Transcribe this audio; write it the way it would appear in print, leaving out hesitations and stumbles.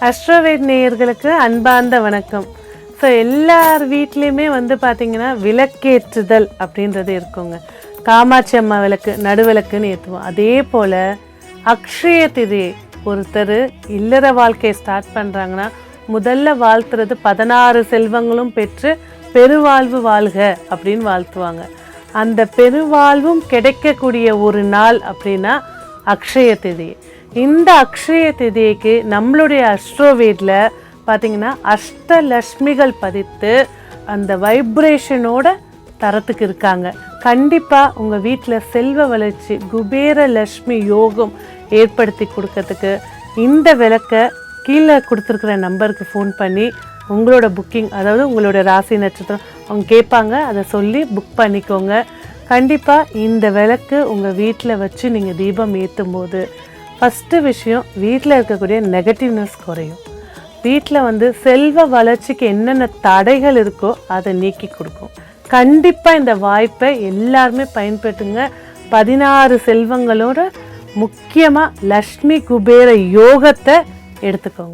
அஸ்ட்ரோவேட் நேயர்களுக்கு அன்பார்ந்த வணக்கம். ஸோ எல்லார் வீட்லேயுமே பார்த்திங்கன்னா விளக்கேற்றுதல் அப்படின்றது இருக்குங்க. காமாட்சி அம்மா விளக்கு, நடுவிளக்குன்னு ஏற்றுவோம். அதே போல் அக்ஷய திதி ஒருத்தர் இல்லற வாழ்க்கையை ஸ்டார்ட் பண்ணுறாங்கன்னா முதல்ல வாழ்த்துறது 16 செல்வங்களும் பெற்று பெருவாழ்வு வாழ்க அப்படின்னு வாழ்த்துவாங்க. அந்த பெருவாழ்வும் கிடைக்கக்கூடிய ஒரு நாள் அப்படின்னா அக்ஷய திதி. இந்த அக்ஷய திதிக்கு நம்மளுடைய அஸ்ட்ரோவேட்ல பார்த்திங்கன்னா அஷ்டலக்ஷ்மிகள் பதித்து அந்த வைப்ரேஷனோட தரத்துக்கு இருக்காங்க. கண்டிப்பாக உங்கள் வீட்டில் செல்வ வளர்ச்சி, குபேர லக்ஷ்மி யோகம் ஏற்படுத்தி கொடுக்கறதுக்கு இந்த விளக்கை கீழே கொடுத்துருக்குற நம்பருக்கு ஃபோன் பண்ணி உங்களோட புக்கிங், அதாவது உங்களோட ராசி நட்சத்திரம் அவங்க கேட்பாங்க, அதை சொல்லி புக் பண்ணிக்கோங்க. கண்டிப்பாக இந்த விளக்கு உங்கள் வீட்டில் வச்சு நீங்கள் தீபம் ஏற்றும் போது ஃபஸ்ட்டு விஷயம், வீட்டில் இருக்கக்கூடிய நெகட்டிவ்னஸ் குறையும். வீட்டில் செல்வ வளர்ச்சிக்கு என்னென்ன தடைகள் இருக்கோ அதை நீக்கி கொடுக்கும். கண்டிப்பாக இந்த வாய்ப்பை எல்லாருமே பயன்படுத்துங்க. 16 செல்வங்களோட முக்கியமாக லக்ஷ்மி குபேர யோகத்தை எடுத்துக்கோங்க.